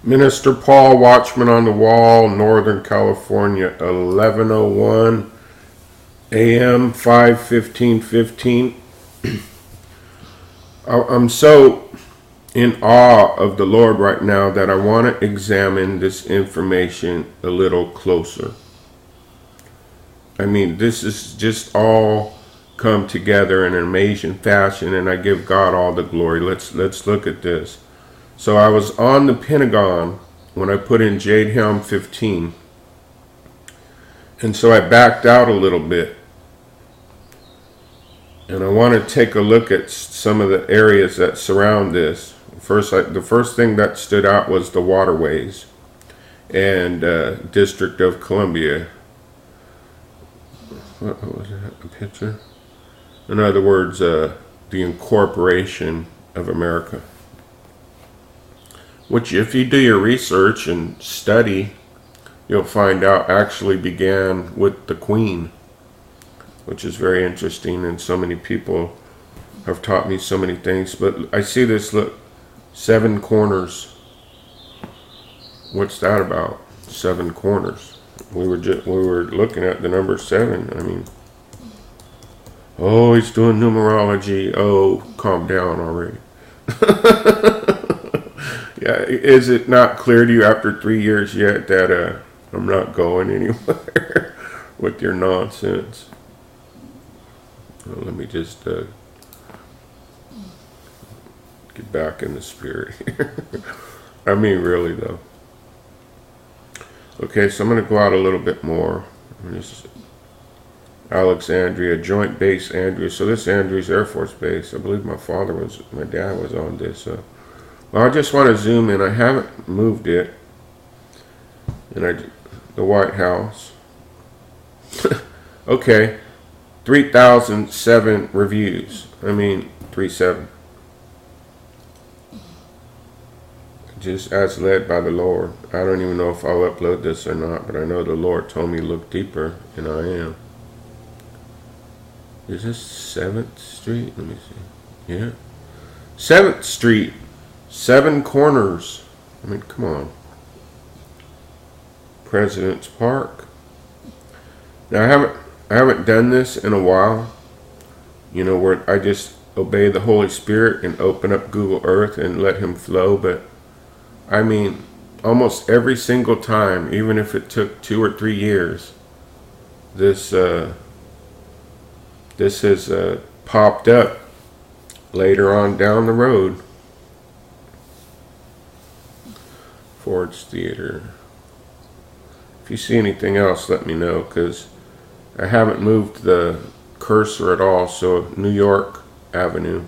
Minister Paul, watchman on the wall, Northern California, 11:01 a.m., 5:15:15. I'm so in awe of the Lord right now that I want to examine this information a little closer. I mean, this is just all come together in an amazing fashion, and I give God all the glory. Let's look at this. So I was on the Pentagon when I put in Jade Helm 15, and so I backed out a little bit, and I want to take a look at some of the areas that surround this. The first thing that stood out was the waterways and District of Columbia. What was that? A picture? In other words, the incorporation of America. Which, if you do your research and study, you'll find out actually began with the Queen, which is very interesting, and so many people have taught me so many things. But I see this, look, 7 corners. What's that about? 7 corners. We were looking at the number 7. I mean, oh, he's doing numerology. Oh, calm down already. Yeah, is it not clear to you after 3 years yet that I'm not going anywhere with your nonsense? Well, let me just get back in the spirit here. I mean, really, though. Okay, so I'm going to go out a little bit more. This is Alexandria, Joint Base Andrews. So this is Andrews Air Force Base. I believe my dad was on this. Well, I just want to zoom in. I haven't moved it. And the White House. Okay, 3,007 reviews. I mean, 3,7. Just as led by the Lord. I don't even know if I'll upload this or not, but I know the Lord told me look deeper, and I am. Is this 7th Street? Let me see. Yeah. 7th Street. 7 corners. I mean, come on. President's Park. Now, I haven't done this in a while. You know, where I just obey the Holy Spirit and open up Google Earth and let Him flow, but I mean, almost every single time, even if it took 2 or 3 years, this has popped up later on down the road. Ford's Theater. If you see anything else, let me know, because I haven't moved the cursor at all. So New York Avenue.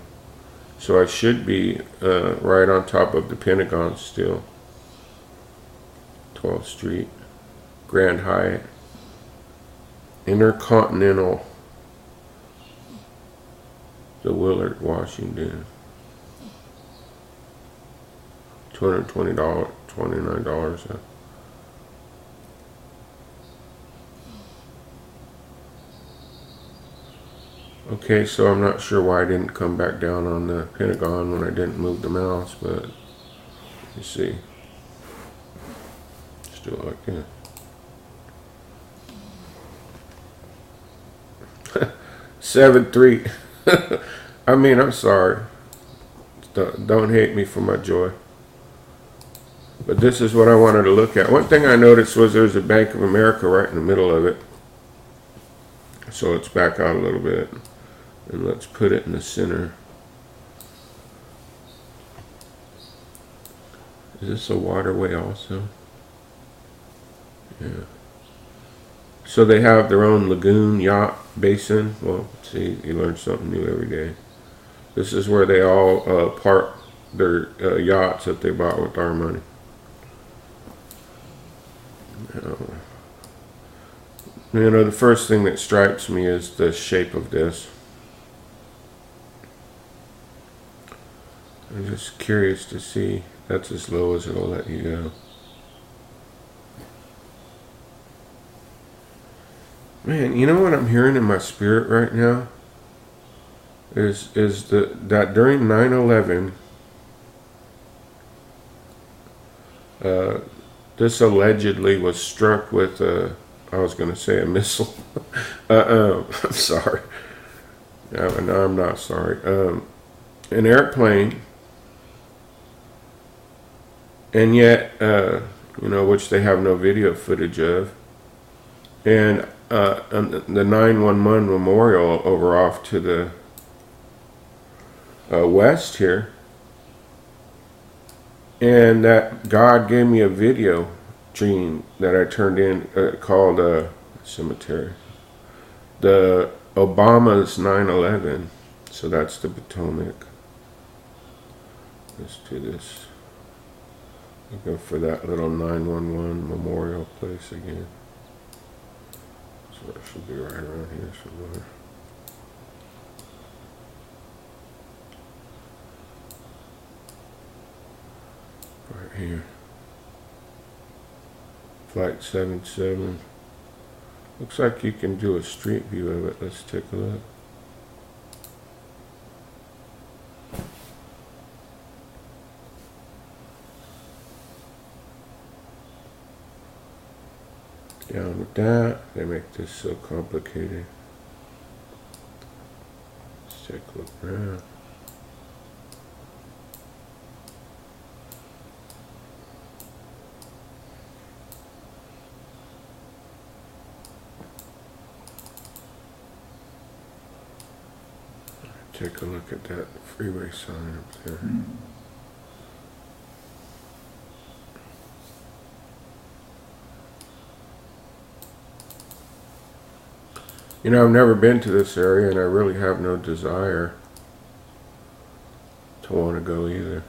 So I should be right on top of the Pentagon still. 12th Street, Grand Hyatt, Intercontinental, the Willard, Washington. $220, $29. Okay, so I'm not sure why I didn't come back down on the Pentagon when I didn't move the mouse, but you see. Just do it like that. 7-3. I mean, I'm sorry. Don't hate me for my joy. But this is what I wanted to look at. One thing I noticed was there's a Bank of America right in the middle of it. So let's back out a little bit. And let's put it in the center. Is this a waterway also? Yeah. So they have their own lagoon, yacht, basin. Well, see, you learn something new every day. This is where they all park their yachts that they bought with our money. You know, the first thing that strikes me is the shape of this. I'm just curious to see. That's as low as it'll let you go. Man, you know what I'm hearing in my spirit right now? Is that during 9/11, Uh, this allegedly was struck with a, I was going to say a missile. I'm sorry. No, I'm not sorry. An airplane, and yet, which they have no video footage of. And the 911 memorial over off to the west here. And that God gave me a video dream that I turned in called Cemetery. The Obama's 9/11. So that's the Potomac. Let's do this. I'll go for that little 911 memorial place again. So it should be right around here somewhere. Right here. Flight 77. Looks like you can do a street view of it. Let's take a look. Down with that. They make this so complicated. Let's take a look around. Take a look at that freeway sign up there. You know, I've never been to this area, and I really have no desire to want to go either.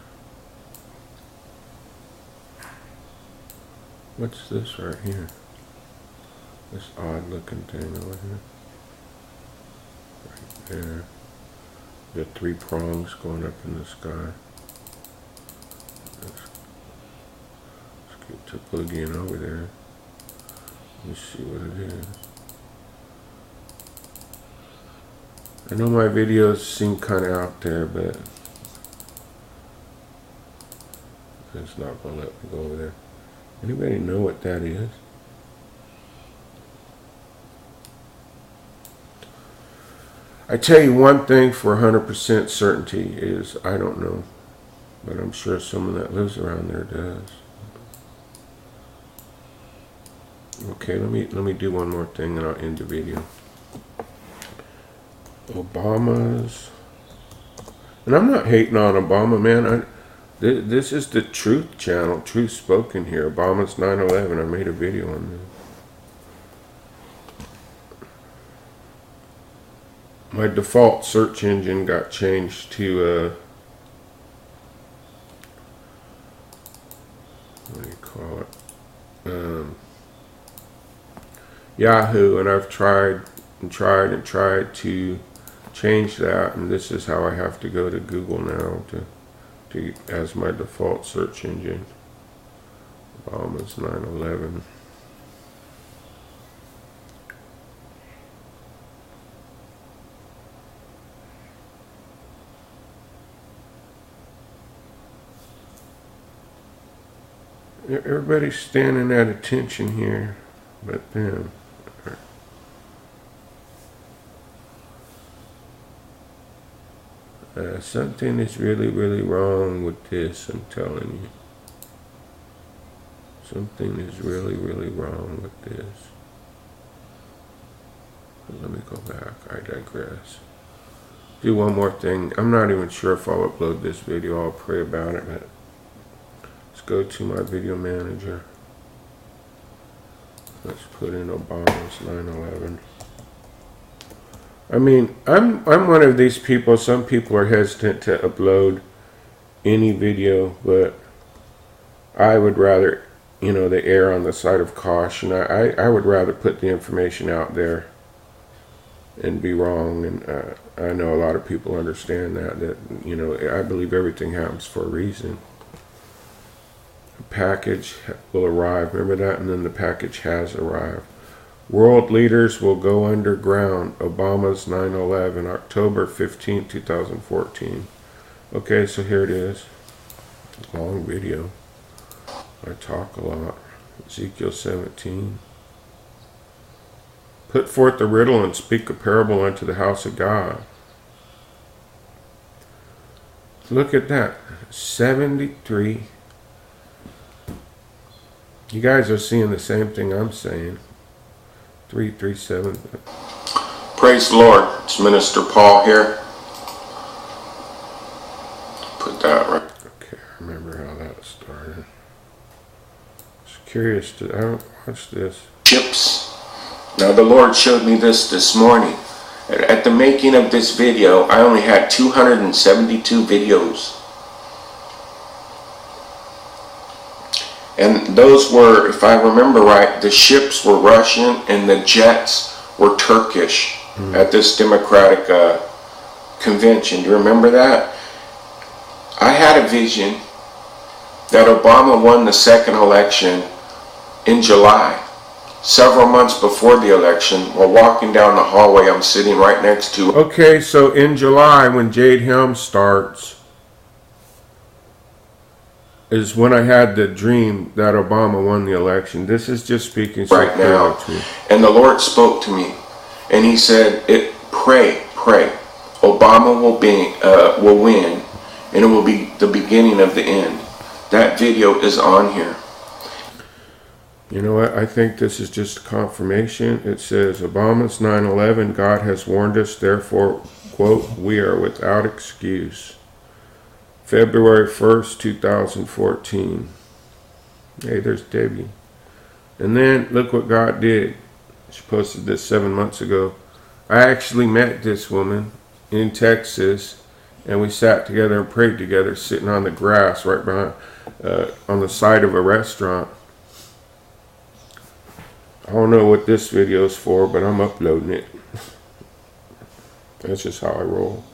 What's this right here? This odd looking thing over here. Right there. The 3 prongs going up in the sky. Let's get to boogieing over there. Let's see what it is. I know my videos seem kind of out there, but it's not going to let me go over there. Anybody know what that is? I tell you one thing for 100% certainty is I don't know, but I'm sure someone that lives around there does. Okay, let me do one more thing and I'll end the video. Obama's, and I'm not hating on Obama, man. This is the Truth Channel, Truth Spoken here. Obama's 9/11. I made a video on this. My default search engine got changed to what do you call it? Yahoo, and I've tried to change that, and this is how I have to go to Google now to as my default search engine. Obama's 9/11. Everybody's standing at attention here, but them. Something is really, really wrong with this, I'm telling you. Something is really, really wrong with this. But let me go back, I digress. Do one more thing. I'm not even sure if I'll upload this video, I'll pray about it, but let's go to my video manager. Let's put in Obama's 9/11. I mean, I'm one of these people. Some people are hesitant to upload any video, but I would rather, they err on the side of caution. I would rather put the information out there and be wrong. And I know a lot of people understand that I believe everything happens for a reason. A package will arrive. Remember that? And then the package has arrived. World leaders will go underground. Obama's 9/11, October 15, 2014. Okay, so here it is. Long video. I talk a lot. Ezekiel 17. Put forth the riddle and speak a parable unto the house of God. Look at that. 73. You guys are seeing the same thing I'm saying. 337. Praise the Lord. It's Minister Paul here. Put that right. Okay, I remember how that started. Just curious to, I don't watch this. Chips. Now the Lord showed me this morning. At the making of this video, I only had 272 videos. And those were, if I remember right, the ships were Russian and the jets were Turkish at this Democratic convention. Do you remember that? I had a vision that Obama won the second election in July. Several months before the election, while walking down the hallway I'm sitting right next to. Okay, so in July when Jade Helm starts is when I had the dream that Obama won the election. This is just speaking right now. And the Lord spoke to me and he said, pray. Obama will win and it will be the beginning of the end. That video is on here. You know what? I think this is just confirmation. It says, Obama's 9/11, God has warned us, therefore, quote, we are without excuse. February 1st, 2014. Hey, there's Debbie. And then, look what God did. She posted this 7 months ago. I actually met this woman in Texas, and we sat together and prayed together, sitting on the grass right behind, on the side of a restaurant. I don't know what this video is for, but I'm uploading it. That's just how I roll.